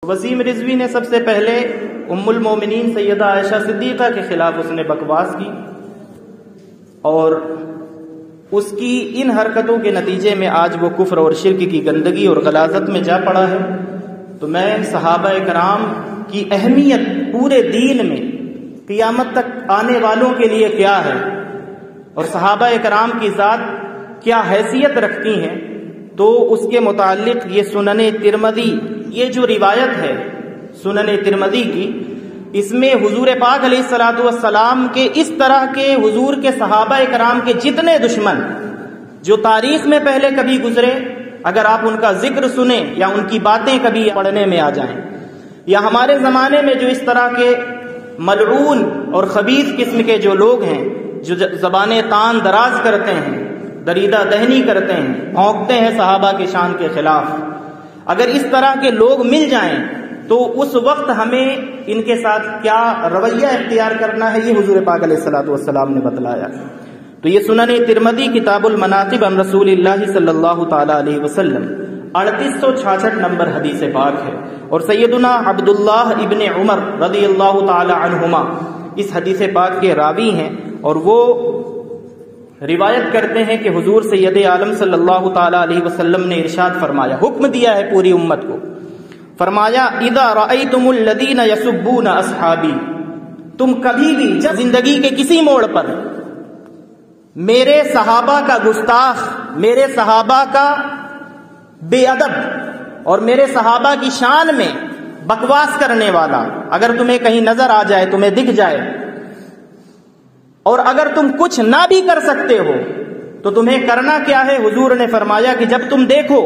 وسیم رضوی نے سب سے پہلے ام المومنین سیدہ عائشہ صدیقہ کے خلاف اس نے بکواس کی، اور اس کی ان حرکتوں کے نتیجے میں آج وہ کفر اور شرک کی گندگی اور غلاظت میں جا پڑا ہے۔ تو میں صحابہ کرام کی اہمیت پورے دین میں قیامت تک آنے والوں کے لیے کیا ہے، اور صحابہ کرام کی ذات کیا حیثیت رکھتی ہیں، تو اس کے متعلق یہ سنن ترمذی، یہ جو روایت ہے سنن ترمذی کی، اس میں حضور پاک علیہ الصلوۃ والسلام کے اس طرح کے حضور کے صحابہ کرام کے جتنے دشمن جو تاریخ میں پہلے کبھی گزرے، اگر آپ ان کا ذکر سنیں یا ان کی باتیں کبھی پڑھنے میں آ جائیں، یا ہمارے زمانے میں جو اس طرح کے ملعون اور خبیث قسم کے جو لوگ ہیں، جو زبانیں تان دراز کرتے ہیں، دریدہ دہنی کرتے ہیں، بھونکتے ہیں صحابہ کی شان کے خلاف، اگر اس طرح کے لوگ مل جائیں تو اس وقت ہمیں ان کے ساتھ کیا رویہ اختیار کرنا ہے، یہ حضور پاک علیہ الصلوۃ والسلام نے بتلایا۔ تو یہ سنن ترمذی کتاب المناقب عن رسول اللہ صلی اللہ تعالی علیہ وسلم 3866 نمبر حدیث پاک ہے، اور سیدنا عبداللہ ابن عمر رضی اللہ تعالی عنہما اس حدیث پاک کے راوی ہیں، اور وہ روایت کرتے ہیں کہ حضور سید عالم صلی اللہ تعالی علیہ وسلم نے ارشاد فرمایا، حکم دیا ہے پوری امت کو، فرمایا اذا رأیتم الذین یسبون اصحابی، تم کبھی بھی جب زندگی کے کسی موڑ پر میرے صحابہ کا گستاخ، میرے صحابہ کا بے ادب اور میرے صحابہ کی شان میں بکواس کرنے والا اگر تمہیں کہیں نظر آ جائے، تمہیں دکھ جائے، اور اگر تم کچھ نہ بھی کر سکتے ہو تو تمہیں کرنا کیا ہے؟ حضور نے فرمایا کہ جب تم دیکھو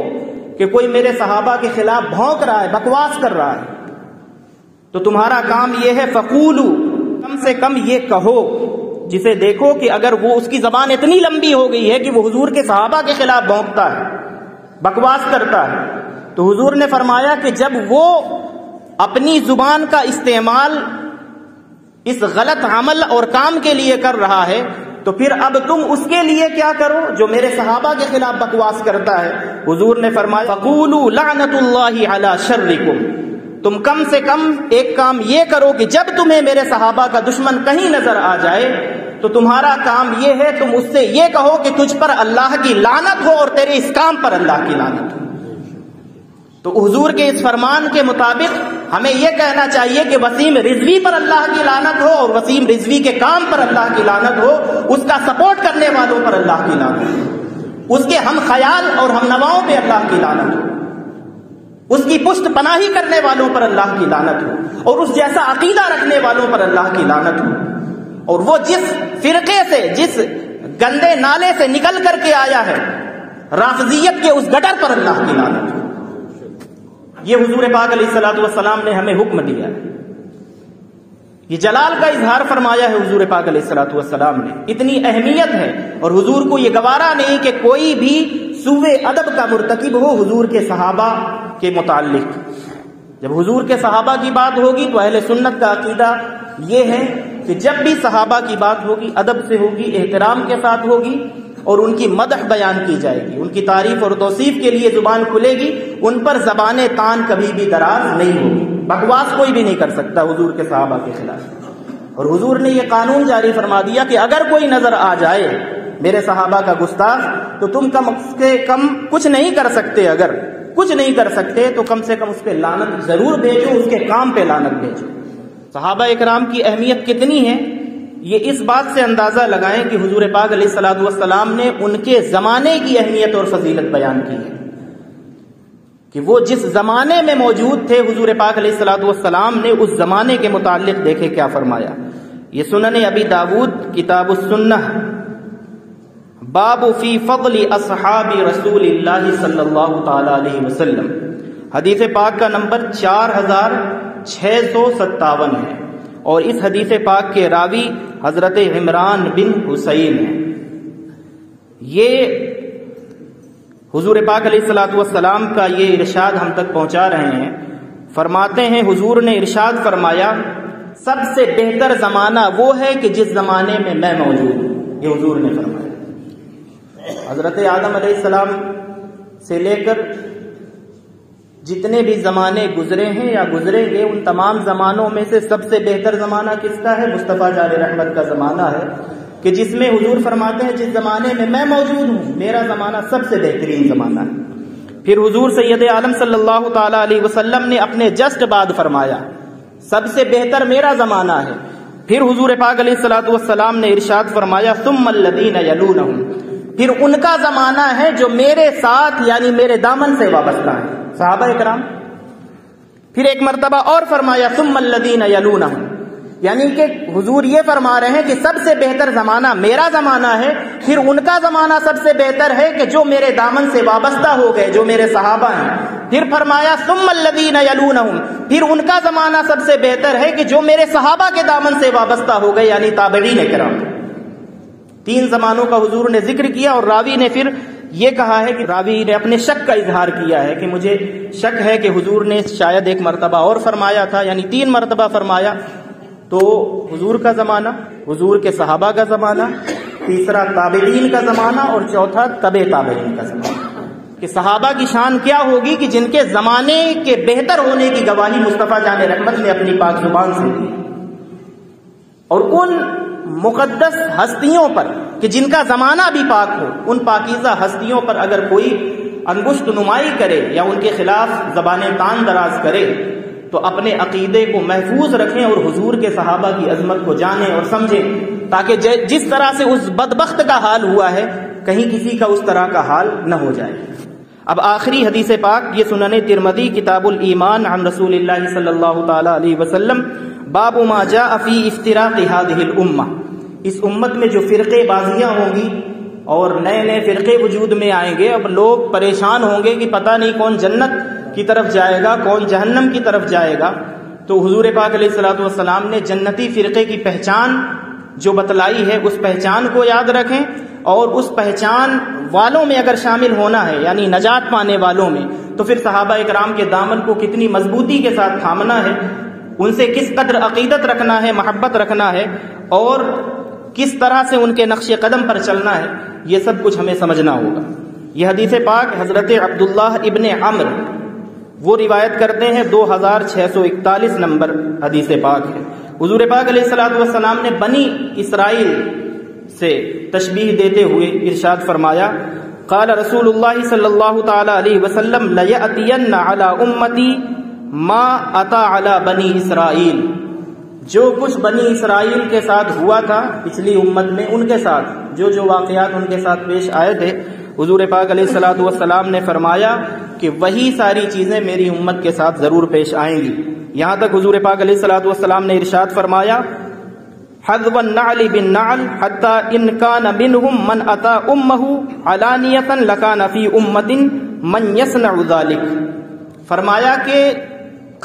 کہ کوئی میرے صحابہ کے خلاف بھونک رہا ہے، بکواس کر رہا ہے، تو تمہارا کام یہ ہے فقولو، کم سے کم یہ کہو، جسے دیکھو کہ اگر وہ اس کی زبان اتنی لمبی ہو گئی ہے کہ وہ حضور کے صحابہ کے خلاف بھونکتا ہے، بکواس کرتا ہے، تو حضور نے فرمایا کہ جب وہ اپنی زبان کا استعمال اس غلط عمل اور کام کے لیے کر رہا ہے، تو پھر اب تم اس کے لیے کیا کرو جو میرے صحابہ کے خلاف بکواس کرتا ہے؟ حضور نے فرمایا فقولوا لعنت اللہ علی شرکم، تم کم سے کم ایک کام یہ کرو کہ جب تمہیں میرے صحابہ کا دشمن کہیں نظر آ جائے تو تمہارا کام یہ ہے تم اس سے یہ کہو کہ تجھ پر اللہ کی لعنت ہو اور تیرے اس کام پر اللہ کی لعنت ہو۔ تو حضور کے اس فرمان کے مطابق ہمیں یہ کہنا چاہیے کہ وسیم رضوی پر اللہ کی لعنت ہو، اور وسیم رضوی کے کام پر اللہ کی لعنت ہو، اس کا سپورٹ کرنے والوں پر اللہ کی لعنت ہو، اس کے ہم خیال اور ہم نواؤں پہ اللہ کی لعنت ہو، اس کی پشت پناہی کرنے والوں پر اللہ کی لعنت ہو، اور اس جیسا عقیدہ رکھنے والوں پر اللہ کی لعنت ہو، اور وہ جس فرقے سے، جس گندے نالے سے نکل کر کے آیا ہے، رافضیت کے اس گٹر پر اللہ کی لعنت ہو۔ یہ حضور پاک علیہ الصلوۃ والسلام نے ہمیں حکم دیا ہے، یہ جلال کا اظہار فرمایا ہے حضور پاک علیہ الصلوۃ والسلام نے، اتنی اہمیت ہے، اور حضور کو یہ گوارا نہیں کہ کوئی بھی سوء ادب کا مرتکب ہو حضور کے صحابہ کے متعلق۔ جب حضور کے صحابہ کی بات ہوگی تو اہل سنت کا عقیدہ یہ ہے کہ جب بھی صحابہ کی بات ہوگی ادب سے ہوگی، احترام کے ساتھ ہوگی، اور ان کی مدح بیان کی جائے گی، ان کی تعریف اور توصیف کے لیے زبان کھلے گی، ان پر زبان تان کبھی بھی دراز نہیں ہوگی، بکواس کوئی بھی نہیں کر سکتا حضور کے صحابہ کے خلاف۔ اور حضور نے یہ قانون جاری فرما دیا کہ اگر کوئی نظر آ جائے میرے صحابہ کا گستاخ تو تم کم سے کم کچھ نہیں کر سکتے، اگر کچھ نہیں کر سکتے تو کم سے کم اس پہ لعنت ضرور بھیجو، اس کے کام پہ لعنت بھیجو۔ صحابہ اکرام کی اہمیت کتنی ہے یہ اس بات سے اندازہ لگائیں کہ حضور پاک علیہ الصلوۃ والسلام نے ان کے زمانے کی اہمیت اور فضیلت بیان کی ہے، کہ وہ جس زمانے میں موجود تھے حضور پاک علیہ الصلوۃ والسلام نے اس زمانے کے متعلق دیکھے کیا فرمایا۔ یہ سنن ابی داود کتاب السنہ باب فی فضل اصحاب رسول اللہ صلی اللہ تعالی علیہ وسلم، حدیث پاک کا نمبر 4657 ہے، اور اس حدیث پاک کے راوی حضرت عمران بن حسین ہیں۔ یہ حضور پاک علیہ الصلوۃ والسلام کا یہ ارشاد ہم تک پہنچا رہے ہیں، فرماتے ہیں حضور نے ارشاد فرمایا سب سے بہتر زمانہ وہ ہے کہ جس زمانے میں میں موجود ہوں، یہ حضور نے فرمایا۔ حضرت آدم علیہ السلام سے لے کر جتنے بھی زمانے گزرے ہیں یا گزریں گے ان تمام زمانوں میں سے سب سے بہتر زمانہ کس کا ہے؟ مصطفیٰ جان رحمت کا زمانہ ہے، کہ جس میں حضور فرماتے ہیں جس زمانے میں میں موجود ہوں میرا زمانہ سب سے بہترین زمانہ ہے۔ پھر حضور سید عالم صلی اللہ تعالی علیہ وسلم نے اپنے جسٹ بعد فرمایا سب سے بہتر میرا زمانہ ہے۔ پھر حضور پاک علیہ الصلوۃ والسلام نے ارشاد فرمایا ثم الذین یلونہم، پھر ان کا زمانہ ہے جو میرے ساتھ یعنی میرے دامن سے وابستہ ہے، صحابہ کرام۔ پھر ایک مرتبہ اور فرمایا ثم الذین یلونہم، یعنی کہ حضور یہ فرما رہے ہیں کہ سب سے بہتر زمانہ میرا زمانہ ہے، پھر ان کا زمانہ سب سے بہتر ہے کہ جو میرے دامن سے وابستہ ہو گئے، جو میرے صحابہ ہیں۔ پھر فرمایا ثم الذین یلونہم، پھر ان کا زمانہ سب سے بہتر ہے کہ جو میرے صحابہ کے دامن سے وابستہ ہو گئے یعنی تابعین کرام۔ تین زمانوں کا حضور نے ذکر کیا، اور راوی نے پھر یہ کہا ہے کہ راوی نے اپنے شک کا اظہار کیا ہے کہ مجھے شک ہے کہ حضور نے شاید ایک مرتبہ اور فرمایا تھا، یعنی تین مرتبہ فرمایا۔ تو حضور کا زمانہ، حضور کے صحابہ کا زمانہ، تیسرا تابعین کا زمانہ، اور چوتھا تبع تابعین کا زمانہ، کہ صحابہ کی شان کیا ہوگی کہ جن کے زمانے کے بہتر ہونے کی گواہی مصطفیٰ جان رحمت نے اپنی پاک زبان سے دی، اور ان مقدس ہستیوں پر کہ جن کا زمانہ بھی پاک ہو، ان پاکیزہ ہستیوں پر اگر کوئی انگشت نمائی کرے یا ان کے خلاف زبانیں تان دراز کرے تو اپنے عقیدے کو محفوظ رکھیں اور حضور کے صحابہ کی عظمت کو جانیں اور سمجھیں، تاکہ جس طرح سے اس بدبخت کا حال ہوا ہے کہیں کسی کا اس طرح کا حال نہ ہو جائے۔ اب آخری حدیث پاک یہ سنن ترمذی کتاب الایمان عن رسول اللہ صلی اللہ تعالی علیہ وسلم، باب ما جاء فی افتراق هذه الامہ، اس امت میں جو فرقے بازیاں ہوں گی اور نئے نئے فرقے وجود میں آئیں گے، اب لوگ پریشان ہوں گے کہ پتہ نہیں کون جنت کی طرف جائے گا کون جہنم کی طرف جائے گا۔ تو حضور پاک علیہ الصلوۃ والسلام نے جنتی فرقے کی پہچان جو بتلائی ہے اس پہچان کو یاد رکھیں، اور اس پہچان والوں میں اگر شامل ہونا ہے یعنی نجات پانے والوں میں، تو پھر صحابہ اکرام کے دامن کو کتنی مضبوطی کے ساتھ تھامنا ہے، ان سے کس قدر عقیدت رکھنا ہے، محبت رکھنا ہے، اور کس طرح سے ان کے نقش قدم پر چلنا ہے، یہ سب کچھ ہمیں سمجھنا ہوگا۔ یہ حدیث پاک حضرت عبداللہ ابن عمرو وہ روایت کرتے ہیں، 2641 نمبر حدیث پاک ہے۔ حضور پاک علیہ الصلوۃ والسلام نے بنی اسرائیل سے تشبیہ دیتے ہوئے ارشاد فرمایا، قال رسول اللہ صلی اللہ تعالی علیہ وسلم لَيَأْتِيَنَّ عَلَى أُمَّتِي مَا أَتَى عَلَى بنی اسرائیل، جو کچھ بنی اسرائیل کے ساتھ ہوا تھا پچھلی امت میں، ان کے ساتھ جو جو واقعات ان کے ساتھ پیش آئے تھے، حضور پاک علیہ الصلوۃ والسلام نے فرمایا کہ وہی ساری چیزیں میری امت کے ساتھ ضرور پیش آئیں گی۔ یہاں تک حضور پاک علیہ الصلوۃ والسلام نے ارشاد فرمایا، حذو النعل بالنعل حتى ان كان منهم من اتى امه علانية لكان في امة من يصنع ذلك، فرمایا کہ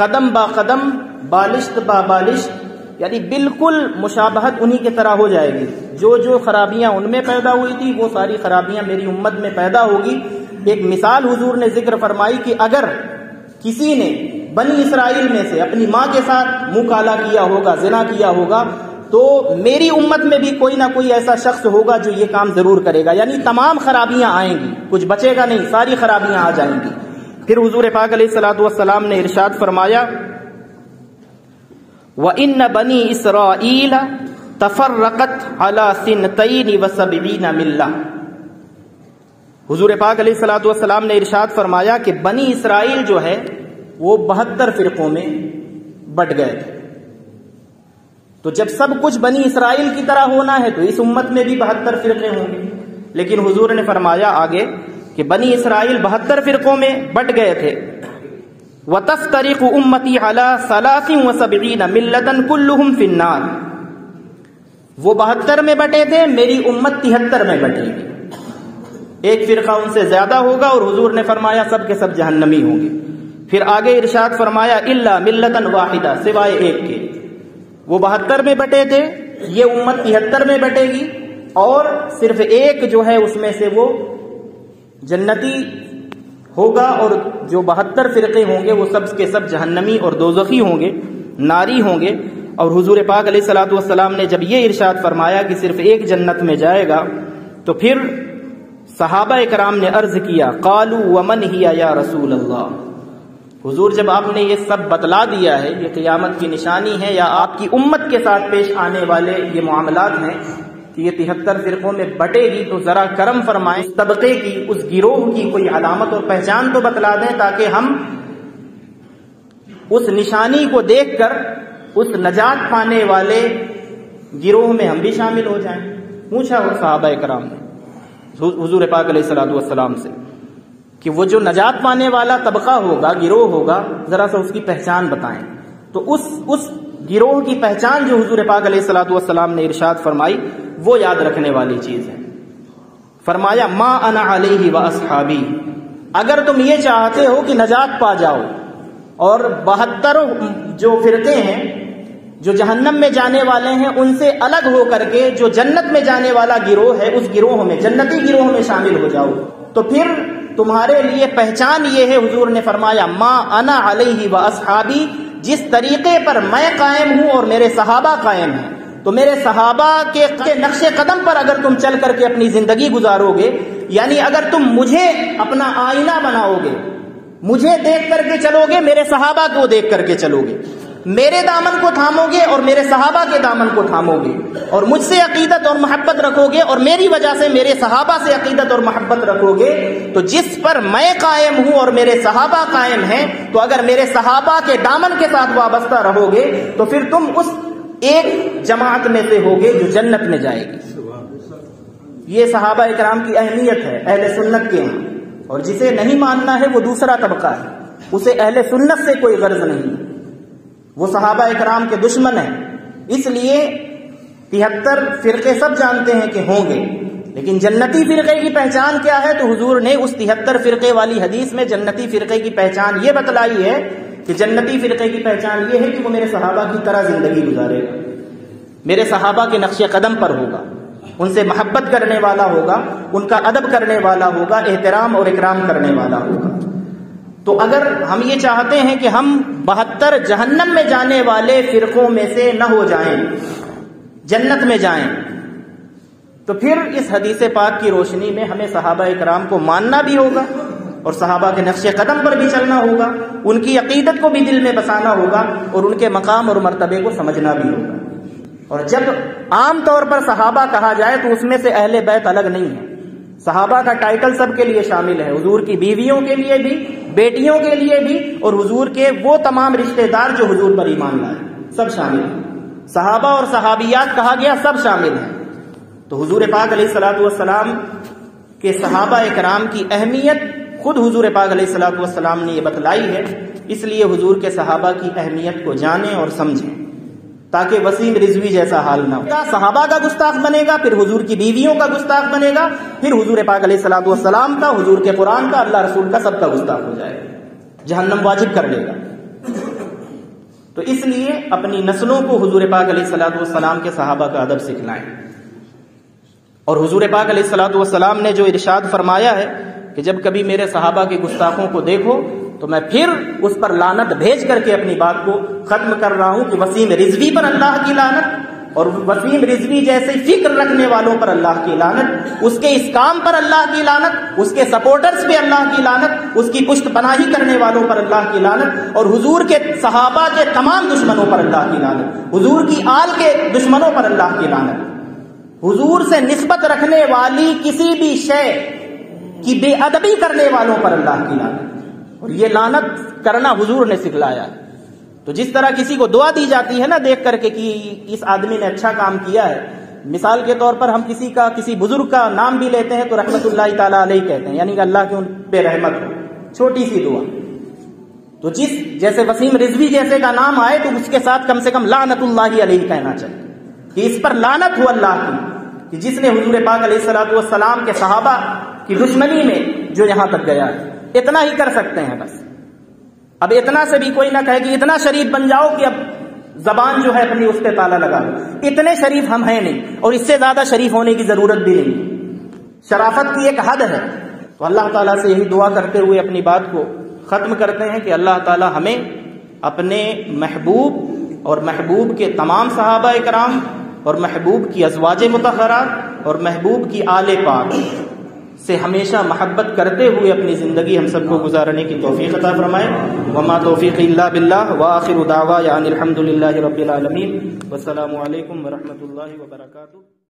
قدم با قدم بالشت با بالشت یعنی بالکل مشابہت انہی کی طرح ہو جائے گی، جو جو خرابیاں ان میں پیدا ہوئی تھی وہ ساری خرابیاں میری امت میں پیدا ہوگی۔ ایک مثال حضور نے ذکر فرمائی کہ اگر کسی نے بنی اسرائیل میں سے اپنی ماں کے ساتھ منہ کالا کیا ہوگا، زنا کیا ہوگا، تو میری امت میں بھی کوئی نہ کوئی ایسا شخص ہوگا جو یہ کام ضرور کرے گا، یعنی تمام خرابیاں آئیں گی، کچھ بچے گا نہیں، ساری خرابیاں آ جائیں گی۔ پھر حضور پاک علیہ الصلوۃ والسلام نے ارشاد فرمایا، وَإِنَّ بَنِي إِسْرَائِيلَ تَفَرَّقَتْ عَلَى 72 مِلَّةٍ، حضور پاک علیہ الصلوۃ والسلام نے ارشاد فرمایا کہ بنی اسرائیل جو ہے وہ 72 فرقوں میں بٹ گئے تھے۔ تو جب سب کچھ بنی اسرائیل کی طرح ہونا ہے تو اس امت میں بھی 72 فرقے ہوں گے، لیکن حضور نے فرمایا آگے کہ بنی اسرائیل 72 فرقوں میں بٹ گئے تھے۔ وَتَفْتَرِقُ أُمَّتِي عَلَى 73 مِلَّةً كُلُّهُمْ فِي النَّارِ، وہ 72 میں بٹے تھے، میری امت 73 میں بٹے گی، ایک فرقہ ان سے زیادہ ہوگا، اور حضور نے فرمایا سب کے سب جہنمی ہوں گے۔ پھر آگے ارشاد فرمایا إِلَّا مِلَّةً وَاحِدَةً، سوائے ایک کے، وہ 72 میں بٹے تھے، یہ امت 73 میں بٹے گی، اور صرف ایک جو ہے اس میں سے وہ جنتی ہوگا، اور جو 72 فرقے ہوں گے وہ سب کے سب جہنمی اور دوزخی ہوں گے، ناری ہوں گے۔ اور حضور پاک علیہ الصلوۃ والسلام نے جب یہ ارشاد فرمایا کہ صرف ایک جنت میں جائے گا، تو پھر صحابہ کرام نے عرض کیا، قالوا ومن ہی یا رسول اللہ، حضور جب آپ نے یہ سب بتلا دیا ہے، یہ قیامت کی نشانی ہے یا آپ کی امت کے ساتھ پیش آنے والے یہ معاملات ہیں کہ یہ 73 فرقوں میں بٹے گی، تو ذرا کرم فرمائیں اس طبقے کی، اس گروہ کی کوئی علامت اور پہچان تو بتلا دیں تاکہ ہم اس نشانی کو دیکھ کر اس نجات پانے والے گروہ میں ہم بھی شامل ہو جائیں۔ پوچھا اور صحابہ کرام نے حضور پاک علیہ الصلوۃ والسلام سے کہ وہ جو نجات پانے والا طبقہ ہوگا، گروہ ہوگا، ذرا سا اس کی پہچان بتائیں۔ تو اس گروہ کی پہچان جو حضور پاک علیہ الصلوۃ والسلام نے ارشاد فرمائی وہ یاد رکھنے والی چیز ہے۔ فرمایا ما انا علیہ واصحابی، اگر تم یہ چاہتے ہو کہ نجات پا جاؤ اور 72 جو فرقے ہیں جو جہنم میں جانے والے ہیں ان سے الگ ہو کر کے جو جنت میں جانے والا گروہ ہے اس گروہ میں، جنتی گروہ میں شامل ہو جاؤ، تو پھر تمہارے لیے پہچان یہ ہے، حضور نے فرمایا ما انا علیہ واصحابی، جس طریقے پر میں قائم ہوں اور میرے صحابہ قائم ہیں، تو میرے صحابہ کے نقش قدم پر اگر تم چل کر کے اپنی زندگی گزارو گے، یعنی اگر تم مجھے اپنا آئینہ بناؤ گے، مجھے دیکھ کر کے چلو گے، میرے صحابہ کو دیکھ کر کے چلو گے، میرے دامن کو تھامو گے اور میرے صحابہ کے دامن کو تھامو گے، اور مجھ سے عقیدت اور محبت رکھو گے اور میری وجہ سے میرے صحابہ سے عقیدت اور محبت رکھو گے، تو جس پر میں قائم ہوں اور میرے صحابہ قائم ہیں، تو اگر میرے صحابہ کے دامن کے ساتھ وابستہ رہو گے تو پھر تم اس ایک جماعت میں سے ہوگے جو جنت میں جائے گی۔ یہ صحابہ اکرام کی اہمیت ہے اہل سنت کے ہاں، اور جسے نہیں ماننا ہے وہ دوسرا طبقہ ہے، اسے اہل سنت سے کوئی غرض نہیں، وہ صحابہ اکرام کے دشمن ہیں۔ اس لیے 73 فرقے سب جانتے ہیں کہ ہوں گے، لیکن جنتی فرقے کی پہچان کیا ہے؟ تو حضور نے اس 73 فرقے والی حدیث میں جنتی فرقے کی پہچان یہ بتلائی ہے کہ جنتی فرقے کی پہچان یہ ہے کہ وہ میرے صحابہ کی طرح زندگی گزارے گا، میرے صحابہ کے نقش قدم پر ہوگا، ان سے محبت کرنے والا ہوگا، ان کا ادب کرنے والا ہوگا، احترام اور اکرام کرنے والا ہوگا۔ تو اگر ہم یہ چاہتے ہیں کہ ہم 72 جہنم میں جانے والے فرقوں میں سے نہ ہو جائیں، جنت میں جائیں، تو پھر اس حدیث پاک کی روشنی میں ہمیں صحابہ اکرام کو ماننا بھی ہوگا اور صحابہ کے نقش قدم پر بھی چلنا ہوگا، ان کی عقیدت کو بھی دل میں بسانا ہوگا اور ان کے مقام اور مرتبے کو سمجھنا بھی ہوگا۔ اور جب عام طور پر صحابہ کہا جائے تو اس میں سے اہل بیت الگ نہیں ہے، صحابہ کا ٹائٹل سب کے لیے شامل ہے، حضور کی بیویوں کے لیے بھی، بیٹیوں کے لیے بھی، اور حضور کے وہ تمام رشتہ دار جو حضور پر ایمان لائے سب شامل ہیں۔ صحابہ اور صحابیات کہا گیا سب شامل ہیں۔ تو حضور پاک علیہ الصلوۃ والسلام کے صحابہ اکرام کی اہمیت خود حضور پاک علیہ الصلوۃ والسلام نے یہ بتلائی ہے، اس لیے حضور کے صحابہ کی اہمیت کو جانیں اور سمجھیں تاکہ وسیم رضوی جیسا حال نہ ہو۔ صحابہ کا گستاخ بنے گا، پھر حضور کی بیویوں کا گستاخ بنے گا، پھر حضور پاک علیہ الصلوۃ والسلام کا، حضور کے قرآن کا، اللہ رسول کا، سب کا گستاخ ہو جائے گا، جہنم واجب کر لے گا۔ تو اس لیے اپنی نسلوں کو حضور پاک علیہ الصلوۃ والسلام کے صحابہ کا ادب سکھلائیں۔ اور حضور پاک علیہ الصلوۃ والسلام نے جو ارشاد فرمایا ہے کہ جب کبھی میرے صحابہ کے گستاخوں کو دیکھو تو میں پھر اس پر لعنت بھیج کر کے اپنی بات کو ختم کر رہا ہوں کہ وسیم رضوی پر اللہ کی لعنت، اور وسیم رضوی جیسے فکر رکھنے والوں پر اللہ کی لعنت، اس کے اس کام پر اللہ کی لعنت، اس کے سپورٹرز پہ اللہ کی لعنت، اس کی پشت پناہی کرنے والوں پر اللہ کی لعنت، اور حضور کے صحابہ کے تمام دشمنوں پر اللہ کی لعنت، حضور کی آل کے دشمنوں پر اللہ کی لعنت، حضور سے نسبت رکھنے والی کسی بھی شے کی بے ادبی کرنے والوں پر اللہ کی لعنت۔ اور یہ لعنت کرنا حضور نے سکھلایا ہے۔ تو جس طرح کسی کو دعا دی جاتی ہے نا دیکھ کر کے کہ اس آدمی نے اچھا کام کیا ہے، مثال کے طور پر ہم کسی بزرگ کا نام بھی لیتے ہیں تو رحمت اللہ تعالیٰ علیہ کہتے ہیں، یعنی کہ اللہ کی ان پہ رحمت ہو، چھوٹی سی دعا۔ تو جیسے وسیم رضوی جیسے کا نام آئے تو اس کے ساتھ کم سے کم لعنت اللہ علیہ کہنا چاہیے کہ اس پر لعنت ہو اللہ کی، کہ جس نے حضور پاک علیہ الصلوۃ والسلام کے صحابہ کی دشمنی میں جو یہاں تک گیا ہے۔ اتنا ہی کر سکتے ہیں بس۔ اب اتنا سے بھی کوئی نہ کہے کہ اتنا شریف بن جاؤ کہ اب زبان جو ہے اپنی اس پہ تالا لگا لو، اتنے شریف ہم ہیں نہیں، اور اس سے زیادہ شریف ہونے کی ضرورت بھی نہیں۔ شرافت کی ایک حد ہے۔ تو اللہ تعالیٰ سے یہی دعا کرتے ہوئے اپنی بات کو ختم کرتے ہیں کہ اللہ تعالیٰ ہمیں اپنے محبوب اور محبوب کے تمام صحابہ اکرام اور محبوب کی ازواج مطہرات اور محبوب کی آل پاک سے ہمیشہ محبت کرتے ہوئے اپنی زندگی ہم سب کو گزارنے کی توفیق عطا فرمائے. وما توفیق الا باللہ وآخر دعوانا ان الحمد للہ رب العالمین. والسلام علیکم ورحمۃ اللہ وبرکاتہ.